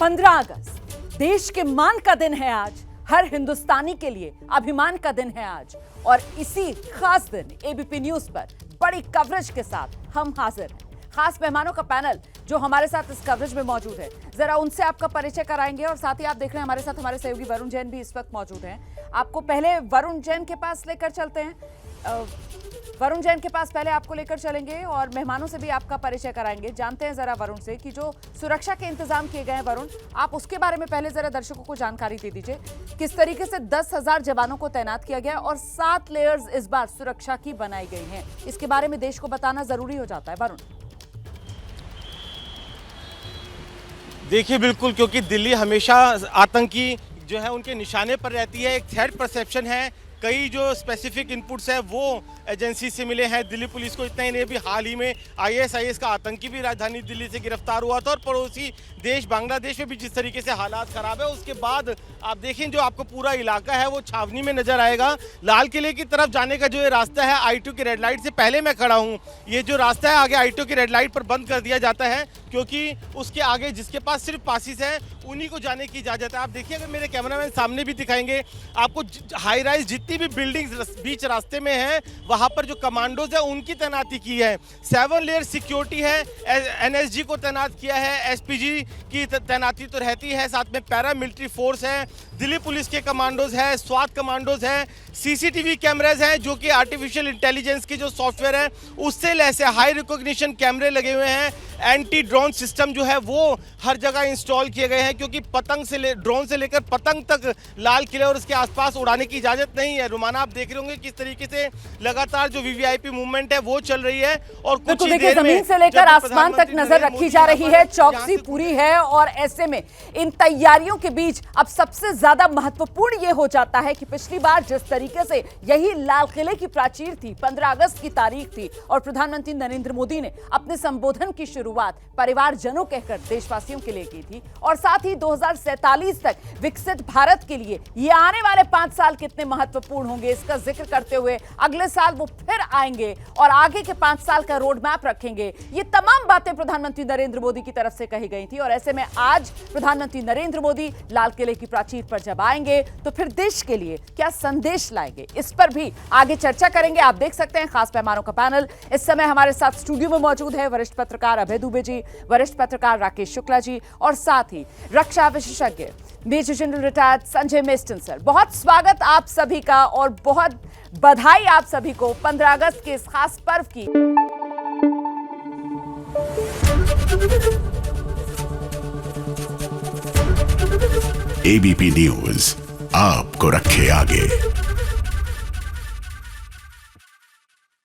15 अगस्त देश के मान का दिन है आज, हर हिंदुस्तानी के लिए अभिमान का दिन है आज। और इसी खास दिन एबीपी न्यूज पर बड़ी कवरेज के साथ हम हाजिर हैं। खास मेहमानों का पैनल जो हमारे साथ इस कवरेज में मौजूद है, जरा उनसे आपका परिचय कराएंगे। और साथ ही आप देख रहे हैं हमारे साथ हमारे सहयोगी वरुण जैन भी इस वक्त मौजूद हैं। आपको पहले वरुण जैन के पास लेकर चलते हैं। वरुण जैन के पास पहले आपको लेकर चलेंगे और मेहमानों से भी आपका परिचय कराएंगे। जानते हैं जरा वरुण से कि जो सुरक्षा के इंतजाम किए गए हैं, वरुण आप उसके बारे में पहले जरा दर्शकों को जानकारी दे दीजिए। किस तरीके से 10,000 जवानों को तैनात किया गया और 7 लेयर्स इस बार सुरक्षा की बनाई गई हैं, इसके बारे में देश को बताना जरूरी हो जाता है। वरुण देखिए, बिल्कुल, क्योंकि दिल्ली हमेशा आतंकी जो है उनके निशाने पर रहती है। एक थ्रेट परसेप्शन है। कई जो स्पेसिफिक इनपुट्स है वो एजेंसी से मिले हैं दिल्ली पुलिस को। इतना ही नहीं, भी हाल ही में आईएसआईएस का आतंकी भी राजधानी दिल्ली से गिरफ्तार हुआ था। और पड़ोसी देश बांग्लादेश में भी जिस तरीके से हालात खराब है, उसके बाद आप देखें जो आपको पूरा इलाका है वो छावनी में नजर आएगा। लाल किले की तरफ जाने का जो ये रास्ता है, I2 की रेड लाइट से पहले मैं खड़ा हूँ, ये जो रास्ता है आगे I2 की रेड लाइट पर बंद कर दिया जाता है, क्योंकि उसके आगे जिसके पास सिर्फ पासिस है उन्हीं को जाने की इजाजत है। आप देखिए, अगर मेरे कैमरामैन सामने भी दिखाएंगे आपको, हाई राइज जितनी भी बिल्डिंग्स बीच रास्ते में है वहां पर जो कमांडोज है उनकी तैनाती की है। 7 लेयर सिक्योरिटी है। एनएसजी को तैनात किया है। एसपीजी की तैनाती तो रहती है, साथ में पैरामिलिट्री फोर्स है, दिल्ली पुलिस के कमांडोज है, स्वात कमांडोज है, सीसीटीवी कैमराज हैं जो कि आर्टिफिशियल इंटेलिजेंस की जो सॉफ्टवेयर है उससे लैस है। हाई रिकॉग्निशन कैमरे लगे हुए हैं। एंटी ड्रोन सिस्टम जो है वो हर जगह इंस्टॉल किए गए हैं, क्योंकि ड्रोन से लेकर पतंग तक लाल किले और उसके आसपास उड़ाने की इजाजत नहीं है। रुमाना, आप देख रहे होंगे किस तरीके से लगातार जो वीवीआईपी मूवमेंट है वो चल रही है। और कुछ ही देर में जमीन से लेकर आसमान तक नजर रखी जा रही है, चौकसी पूरी है। और ऐसे में इन तैयारियों के बीच अब सबसे ज्यादा महत्वपूर्ण यह हो जाता है कि पिछली बार जिस तरीके से यही लाल किले की प्राचीर थी, 15 अगस्त की तारीख थी और प्रधानमंत्री नरेंद्र मोदी ने अपने संबोधन की शुरुआत परिवारजनों कहकर देशवासियों के लिए की थी। और साथ ही 2047 तक विकसित भारत के लिए ये आने वाले 5 साल कितने महत्वपूर्ण होंगे इसका जिक्र करते हुए अगले साल वो फिर आएंगे और आगे के 5 साल का रोड मैप रखेंगे। ये तमाम बातें प्रधानमंत्री नरेंद्र मोदी की तरफ से कही गई थी। और ऐसे में आज प्रधानमंत्री नरेंद्र मोदी लाल किले की प्राचीर पर जब आएंगे तो फिर देश के लिए क्या संदेश लाएंगे, इस पर भी आगे चर्चा करेंगे। आप देख सकते हैं खास मेहमानों का पैनल इस समय हमारे साथ स्टूडियो में मौजूद है। वरिष्ठ पत्रकार अभय दुबे जी, वरिष्ठ पत्रकार राकेश शुक्ला जी और साथ ही रक्षा विशेषज्ञ major general retired Sanjay Meston sir. बहुत स्वागत आप सभी का और बहुत बधाई आप सभी को 15 अगस्त के इस खास पर्व की। एबीपी न्यूज आपको रखे आगे।